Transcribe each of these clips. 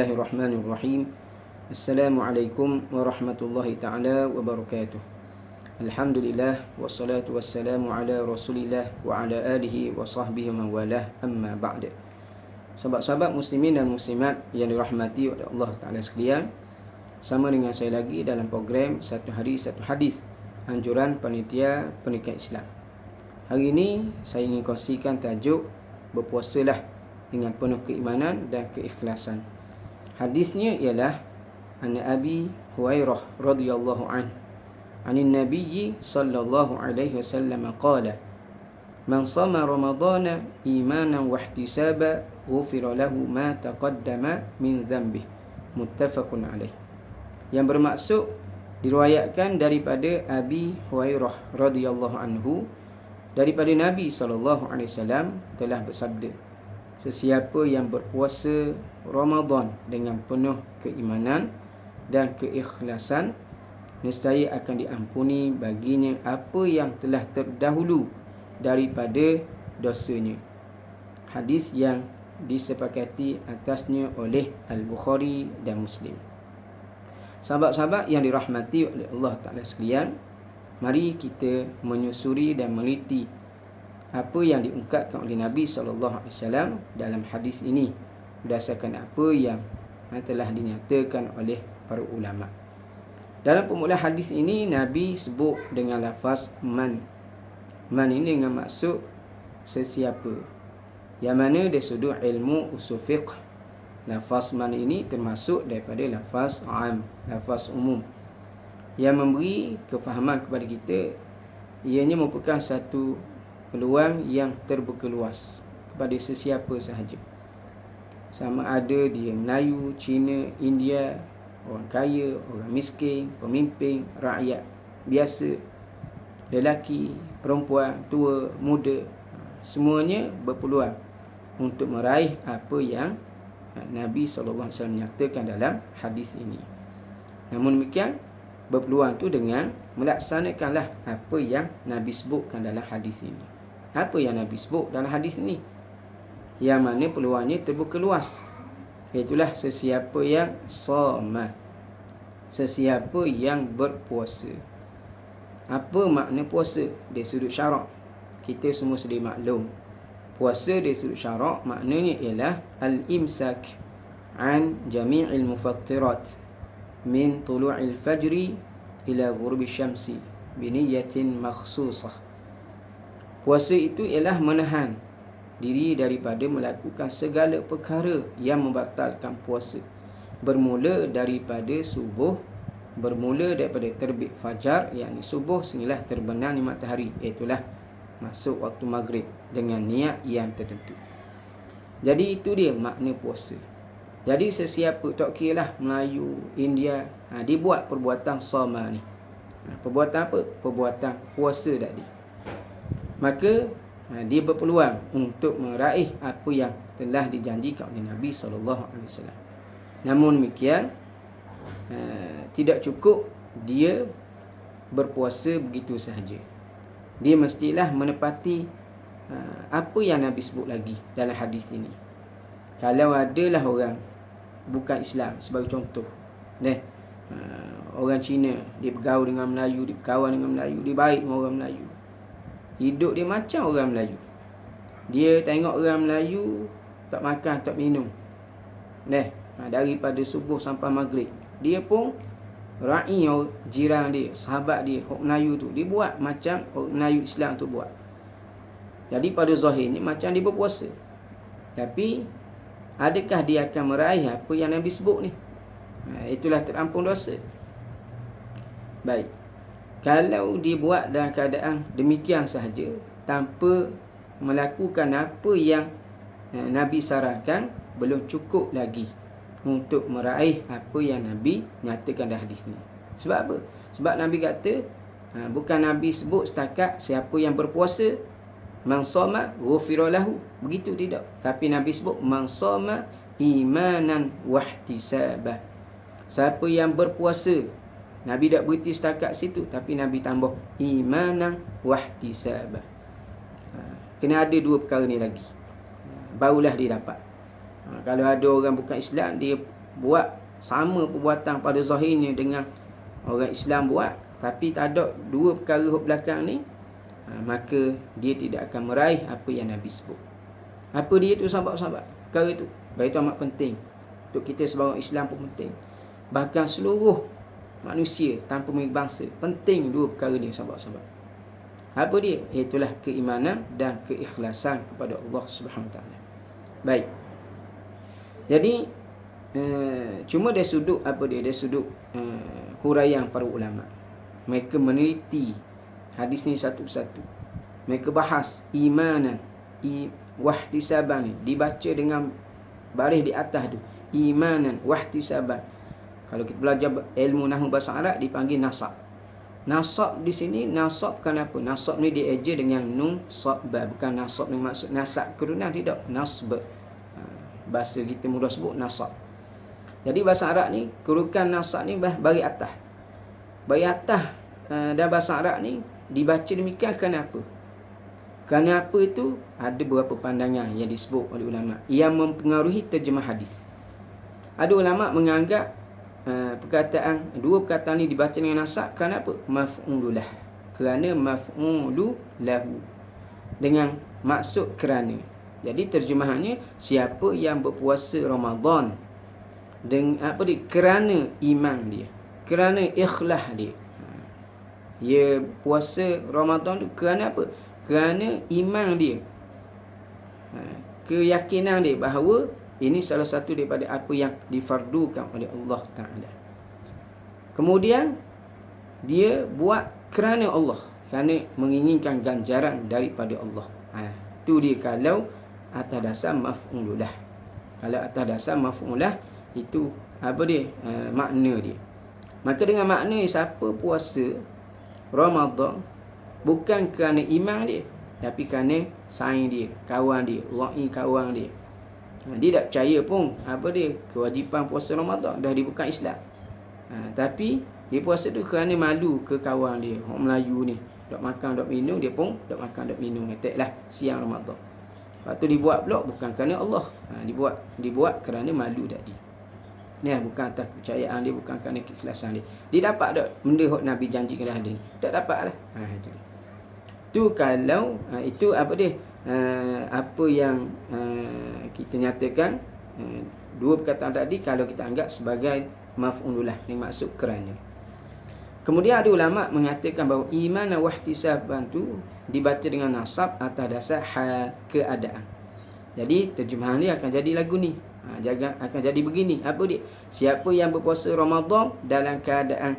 Bismillahirrahmanirrahim. Assalamualaikum warahmatullahi ta'ala wabarakatuh. Alhamdulillah wassalatu wassalamu ala Rasulillah wa ala alihi wa sahbihi man walah, amma ba'd. Sahabat-sahabat muslimin dan muslimat yang dirahmati oleh Allah Taala sekalian, sama dengan saya lagi dalam program Satu Hari Satu Hadis, anjuran panitia pendidikan Islam. Hari ini saya ingin kongsikan tajuk berpuasalah dengan penuh keimanan dan keikhlasan. Hadisnya ialah an Abi Hurairah radhiyallahu anhu anin Nabi sallallahu alaihi wasallam qala man shama ramadhana imanan wa ihtisaba ghufira lahu ma taqaddama min dhanbihi, muttafaqun alaih. Yang bermaksud diriwayatkan daripada Abi Hurairah radhiyallahu anhu daripada Nabi sallallahu alaihi wasallam telah bersabda, sesiapa yang berpuasa Ramadan dengan penuh keimanan dan keikhlasan, nescaya akan diampuni baginya apa yang telah terdahulu daripada dosanya. Hadis yang disepakati atasnya oleh Al-Bukhari dan Muslim. Sahabat-sahabat yang dirahmati oleh Allah Ta'ala sekalian, mari kita menyusuri dan meneliti apa yang diungkapkan oleh Nabi SAW dalam hadis ini berdasarkan apa yang telah dinyatakan oleh para ulama. Dalam permulaan hadis ini, Nabi sebut dengan lafaz man. Man ini dengan maksud sesiapa, yang mana dari sudut ilmu usul fiqh, lafaz man ini termasuk daripada lafaz am, lafaz umum, yang memberi kefahaman kepada kita. Ianya merupakan satu peluang yang terbuka luas kepada sesiapa sahaja, sama ada dia Melayu, Cina, India, orang kaya, orang miskin, pemimpin, rakyat biasa, lelaki, perempuan, tua, muda, semuanya berpeluang untuk meraih apa yang Nabi SAW nyatakan dalam hadis ini. Namun demikian, berpeluang tu dengan melaksanakanlah apa yang Nabi sebutkan dalam hadis ini. Apa yang Nabi sebut dalam hadis ini, yang mana peluangnya terbuka luas, iaitulah sesiapa yang shoma, sesiapa yang berpuasa. Apa makna puasa dari sudut syarak? Kita semua sedia maklum, puasa dari sudut syarak maknanya ialah al-imsak an jami'il mufattirat min tulu'il fajri ila ghurubi syamsi biniyatin makhsusah. Puasa itu ialah menahan diri daripada melakukan segala perkara yang membatalkan puasa, bermula daripada subuh, bermula daripada terbit fajar, yakni subuh, sehinggalah terbenamnya matahari, iaitulah masuk waktu maghrib, dengan niat yang tertentu. Jadi itu dia makna puasa. Jadi sesiapa, tak kira lah Melayu, India, dia buat perbuatan shoma ni. Perbuatan apa? Perbuatan puasa tadi. Maka dia berpeluang untuk meraih apa yang telah dijanjikan oleh Nabi SAW. Namun demikian, tidak cukup dia berpuasa begitu sahaja. Dia mestilah menepati apa yang Nabi sebut lagi dalam hadis ini. Kalau adalah orang bukan Islam, sebagai contoh, orang Cina, dia bergaul dengan Melayu, dia berkawan dengan Melayu, dia baik dengan orang Melayu, hidup dia macam orang Melayu. Dia tengok orang Melayu tak makan, tak minum, daripada subuh sampai maghrib. Dia pun ra'i jiran dia, sahabat dia, orang Melayu tu, dia buat macam orang Melayu Islam tu buat. Jadi pada zahirnya macam dia berpuasa, tapi adakah dia akan meraih apa yang Nabi sebut ni? Itulah terampun dosa. Baik, kalau dia buat dalam keadaan demikian sahaja, tanpa melakukan apa yang Nabi sarankan, belum cukup lagi untuk meraih apa yang Nabi nyatakan dalam hadis ni. Sebab apa? Sebab Nabi kata, bukan Nabi sebut setakat siapa yang berpuasa, man shoma ghufira lahu, begitu tidak. Tapi Nabi sebut man shoma imanan wa ihtisaba. Siapa yang berpuasa, Nabi tak berhenti setakat situ, tapi Nabi tambah imanan wa ihtisaba. Kena ada dua perkara ni lagi, barulah dia dapat. Kalau ada orang bukan Islam, dia buat sama perbuatan pada zahirnya dengan orang Islam buat, tapi tak ada dua perkara hok belakang ni, maka dia tidak akan meraih apa yang Nabi sebut. Apa dia tu sahabat-sahabat? Perkara itu, baik itu amat penting untuk kita sebagai Islam pun penting. Bahkan seluruh manusia tanpa memilih bangsa, penting dua perkara ni sahabat-sahabat. Apa dia? Itulah keimanan dan keikhlasan kepada Allah Subhanahu Wa Taala. Baik. Jadi cuma dari sudut apa dia? Dari sudut huraian para ulama. Mereka meneliti hadis ni satu persatu. Mereka bahas imanan, wahtisaban ni dibaca dengan baris di atas tu. Imanan, wahtisaban. Kalau kita belajar ilmu nahwu bahasa Arab dipanggil nasab. Nasab di sini, nasab kenapa? Nasab ni dieja dengan nun sabba, bukan nasab ni maksud nasab keturunan, tidak. Nasb. Bahasa kita mudah sebut nasab. Jadi bahasa Arab ni, kedudukan nasab ni bagi atas. Bagi atas dan bahasa Arab ni dibaca demikian kenapa? Kenapa itu ada beberapa pandangan yang disebut oleh ulama yang mempengaruhi terjemah hadis. Ada ulama menganggap dua perkataan ni dibaca dengan nasab kenapa? Maf'ululah. Kerana maf'ulu lahu. Dengan maksud kerana. Jadi terjemahannya, siapa yang berpuasa Ramadan dengan apa dia? Kerana iman dia, kerana ikhlas dia. Dia puasa Ramadan tu kerana apa? Kerana iman dia, keyakinan dia bahawa ini salah satu daripada apa yang difardukan oleh Allah Ta'ala. Kemudian dia buat kerana Allah, kerana menginginkan ganjaran daripada Allah. Itu dia kalau atas dasar maf'ululah. Kalau atas dasar maf'ululah, itu apa dia? Makna dia. Maka dengan makna siapa puasa Ramadan bukan kerana iman dia, tapi kerana saing dia, kawan dia, ra'i kawan dia. Dia tak percaya pun apa dia? Kewajipan puasa Ramadan, dah dia bukan Islam. Tapi dia puasa tu kerana malu ke kawan dia, orang Melayu ni, tak makan, tak minum, dia pun tak makan, tak minum, katalah siang Ramadan. Lepas tu dibuat pula bukan kerana Allah. Dibuat kerana malu tadi. Ni bukan atas kepercayaan dia, bukan kerana keikhlasan dia. Dia dapat tak benda yang Nabi janjikan dah ada ni? Tak dapat lah. Itu dia. Tu kalau itu apa dia? Apa yang kita nyatakan, dua perkataan tadi kalau kita anggap sebagai maf'ululah, ni maksud kerana. Kemudian ada ulama mengatakan bahawa iman dan wahtisaban tu dibaca dengan nasab atas dasar hal, keadaan. Jadi terjemahan dia akan jadi lagu ni. Akan jadi begini. Apa dia? Siapa yang berpuasa Ramadan dalam keadaan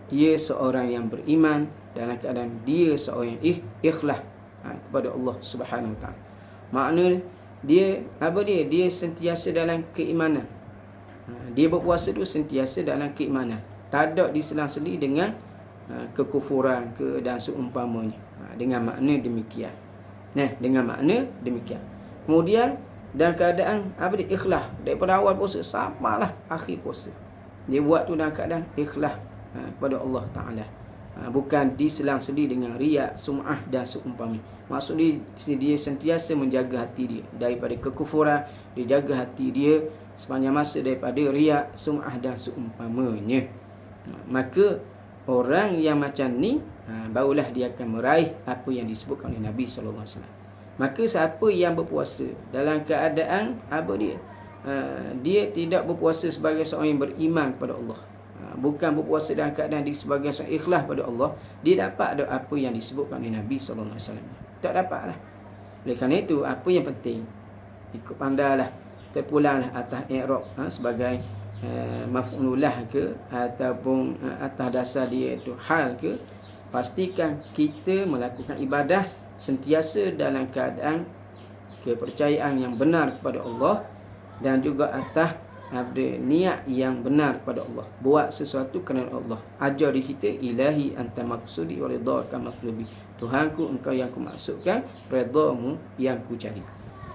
dia seorang yang beriman, dalam keadaan dia seorang yang ikhlas kepada Allah Subhanahu Wa Taala. Makna dia apa dia? Dia sentiasa dalam keimanan. Dia berpuasa tu sentiasa dalam keimanan. Tak ada diselang-seli dengan kekufuran dan seumpamanya. Dengan makna demikian. Dengan makna demikian. Kemudian dalam keadaan apa dia? Ikhlas. Daripada awal puasa sampailah akhir puasa, dia buat tu dalam keadaan ikhlas kepada Allah Ta'ala. Bukan diselang-seli dengan riak, sum'ah dan seumpamanya. Maksud dia sentiasa menjaga hati dia daripada kekufuran. Dia jaga hati dia sepanjang masa daripada riak, sum'ah dan seumpamanya. Maka orang yang macam ni barulah dia akan meraih apa yang disebutkan oleh Nabi SAW. Maka siapa yang berpuasa dalam keadaan apa dia? Dia tidak berpuasa sebagai seorang yang beriman kepada Allah, bukan berpuasa dalam keadaan dia sebagai seorang ikhlas pada Allah, dia dapat ada apa yang disebutkan oleh Nabi SAW. Tak dapatlah. Oleh kerana itu, apa yang penting, ikut pandailah, terpulanglah atas i'rab sebagai maf'ululah ke, ataupun atas dasar dia itu hal ke. Pastikan kita melakukan ibadah sentiasa dalam keadaan kepercayaan yang benar kepada Allah, dan juga atas ada niat yang benar kepada Allah. Buat sesuatu kerana Allah. Ajar diri kita, ilahi anta maksudi wa ridhaka matlubi. Tuhanku, engkau yang ku maksudkan, redamu yang ku cari.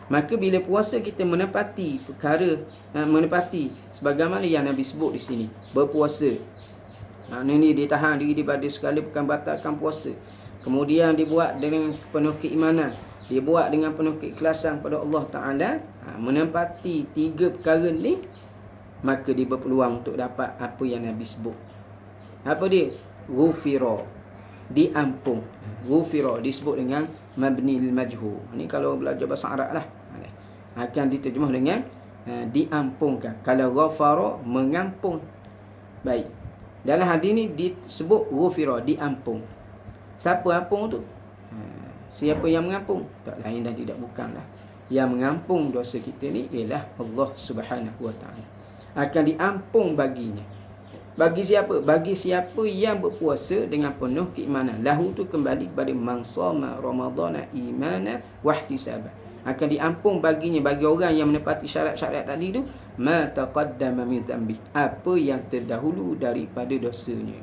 Maka bila puasa kita menepati perkara, menepati sebagaimana yang Nabi sebut di sini, berpuasa. Ini dia tahan diri daripada segala bukan batalkan puasa. Kemudian dibuat dengan penuh keimanan, dia buat dengan penuh keikhlasan pada Allah Ta'ala. Menempati tiga perkara ni, maka dia berpeluang untuk dapat apa yang Nabi sebut. Apa dia? Ghufira, diampun. Ghufira disebut dengan mabni lil majhul. Ni kalau belajar bahasa Arab lah, akan diterjemah dengan diampunkan. Kalau ghafara, mengampun. Baik. Dalam hadis ni disebut ghufira, diampun. Siapa ampun tu? Siapa yang mengampun? Tak lain dan tidak bukanlah. Yang mengampun dosa kita ni ialah Allah Subhanahu Wa Taala. Akan diampun baginya. Bagi siapa? Bagi siapa yang berpuasa dengan penuh keimanan. Lahu tu kembali kepada man shama ramadhana imana wa ihtisaban. Akan diampun baginya, bagi orang yang menepati syarat-syarat tadi tu, ma taqaddama min dhanbi, apa yang terdahulu daripada dosanya.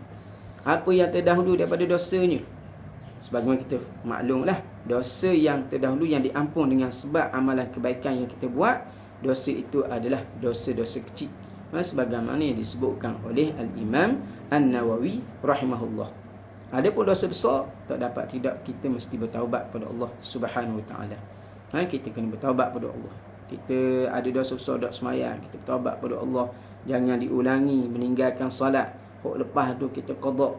Apa yang terdahulu daripada dosanya? Sebagaimana kita maklumlah, dosa yang terdahulu yang diampun dengan sebab amalan kebaikan yang kita buat, dosa itu adalah dosa-dosa kecil. Sebagaimana yang disebutkan oleh Al-Imam An-Nawawi rahimahullah. Adapun dosa besar, tak dapat tidak, kita mesti bertaubat kepada Allah Subhanahu Wa Taala. Kita kena bertaubat kepada Allah. Kita ada dosa besar, dosa semayang, kita bertaubat kepada Allah. Jangan diulangi meninggalkan solat. Lepas tu kita qada.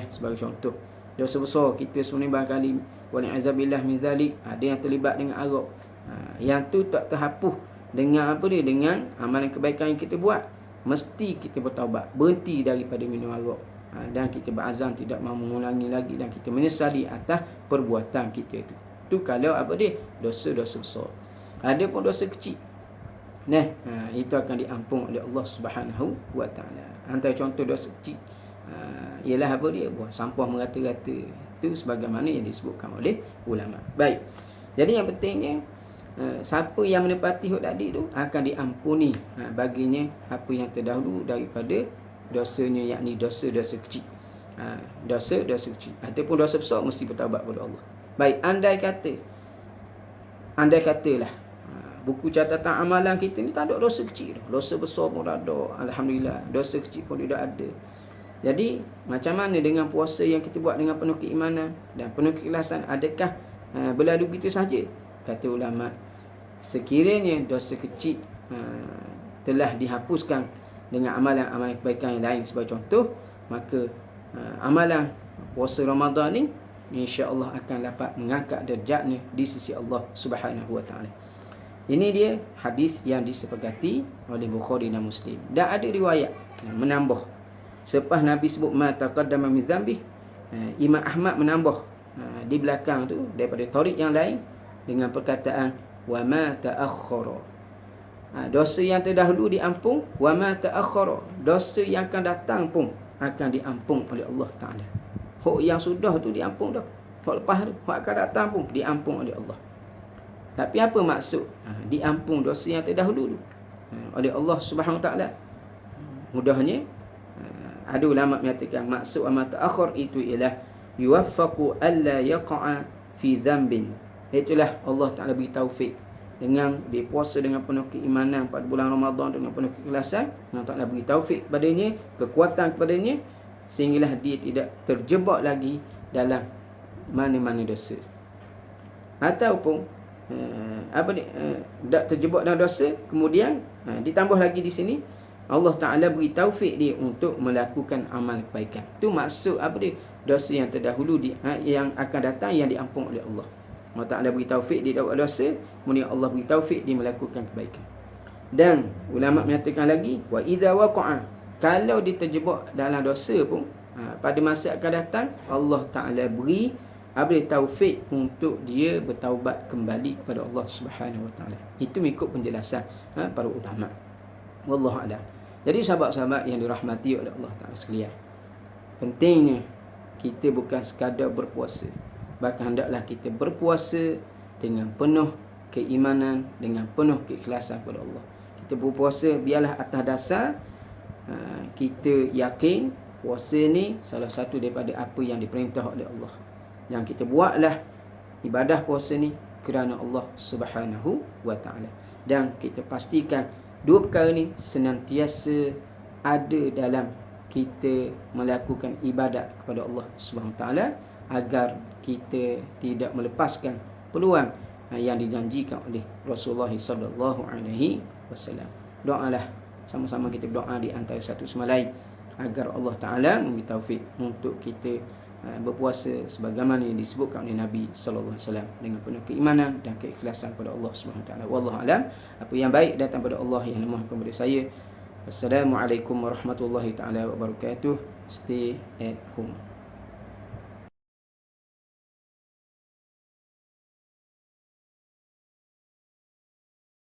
Sebagai contoh, dosa besar kita sebenarnya barangkali wali'azabillah min zalik, ada yang terlibat dengan arak. Yang tu tak terhapus dengan apa dia? Dengan amalan kebaikan yang kita buat. Mesti kita bertaubat, berhenti daripada minum arak, dan kita berazam tidak mahu mengulangi lagi, dan kita menyesali atas perbuatan kita itu. Tu kalau apa dia? Dosa-dosa besar. Ada pun dosa kecil. Itu akan diampun oleh Allah Subhanahu Wa Taala. Antara contoh dosa kecil ialah apa dia? Buang sampah merata-rata. Itu sebagaimana yang disebutkan oleh ulama. Baik. Jadi yang pentingnya, siapa yang menepati hud tadi tu akan diampuni baginya apa yang terdahulu daripada dosanya, yakni dosa-dosa kecil. Dosa-dosa kecil ataupun dosa besar, mesti bertaubat kepada Allah. Baik, andai katalah buku catatan amalan kita ni tak ada dosa kecil, dosa besar pun ada, alhamdulillah, dosa kecil pun tidak ada. Jadi macam mana dengan puasa yang kita buat dengan penuh keimanan dan penuh keikhlasan? Adakah berlalu begitu saja? Kata ulama, sekiranya dosa kecil telah dihapuskan dengan amalan-amalan kebaikan yang lain sebagai contoh, maka amalan puasa Ramadan ni insya-Allah akan dapat mengangkat derajatnya di sisi Allah Subhanahu Wa Taala. Ini dia hadis yang disepakati oleh Bukhari dan Muslim. Dan ada riwayat menambah. Selepas Nabi sebut ma taqaddama min dhanbi, Imam Ahmad menambah di belakang tu daripada tariq yang lain dengan perkataan wa ma ta'akhkhara. Dosa yang terdahulu diampun, wa ma ta'akhkhara, dosa yang akan datang pun akan diampun oleh Allah Taala. Hak yang sudah tu diampun dah. Hak lepas tu, hak akan datang pun diampun oleh Allah. Tapi apa maksud diampun dosa yang terdahulu tu oleh Allah Subhanahu Wa Taala? Mudahnya, ada ulama menyatakan maksud ma ta'akhkhar itu ialah yuwaffaqu alla yaqa'a fi dhanbin. Itulah Allah Ta'ala beri taufik dengan dia puasa dengan penuh keimanan pada bulan Ramadan dengan penuh keikhlasan. Allah Ta'ala beri taufik kepadanya, kekuatan kepadanya, sehinggalah dia tidak terjebak lagi dalam mana-mana dosa. Ataupun tak terjebak dalam dosa, kemudian ditambah lagi di sini Allah Ta'ala beri taufik dia untuk melakukan amal kebaikan. Itu maksud apa dia? Dosa yang terdahulu yang akan datang yang diampun oleh Allah. Allah Ta'ala beri taufik dia dapat dosa, kemudian Allah beri taufik dia melakukan kebaikan. Dan ulama menyatakan lagi, wa idza waqa'a, kalau dia terjebak dalam dosa pun pada masa akan datang Allah Ta'ala beri taufik untuk dia bertaubat kembali kepada Allah Subhanahu Wa Taala. Itu mengikut penjelasan para ulama. Wallahu a'lam. Jadi sahabat-sahabat yang dirahmati oleh Allah Ta'ala sekalian, pentingnya kita bukan sekadar berpuasa, bahkan hendaklah kita berpuasa dengan penuh keimanan, dengan penuh keikhlasan kepada Allah. Kita berpuasa biarlah atas dasar kita yakin puasa ni salah satu daripada apa yang diperintah oleh Allah. Yang kita buatlah ibadah puasa ni kerana Allah Subhanahu Wa Taala. Dan kita pastikan dua perkara ni senantiasa ada dalam kita melakukan ibadat kepada Allah Subhanahu Wa Taala, agar kita tidak melepaskan peluang yang dijanjikan oleh Rasulullah sallallahu alaihi wasallam. Doalah sama-sama kita berdoa di antara satu sama lain agar Allah Ta'ala memberi taufik untuk kita berpuasa sebagaimana yang disebutkan oleh Nabi sallallahu alaihi wasallam dengan penuh keimanan dan keikhlasan pada Allah Subhanahu wa taala. Wallahu alam. Apa yang baik datang pada Allah, yang lemah kepada saya. Assalamualaikum warahmatullahi taala wabarakatuh. Stay at home.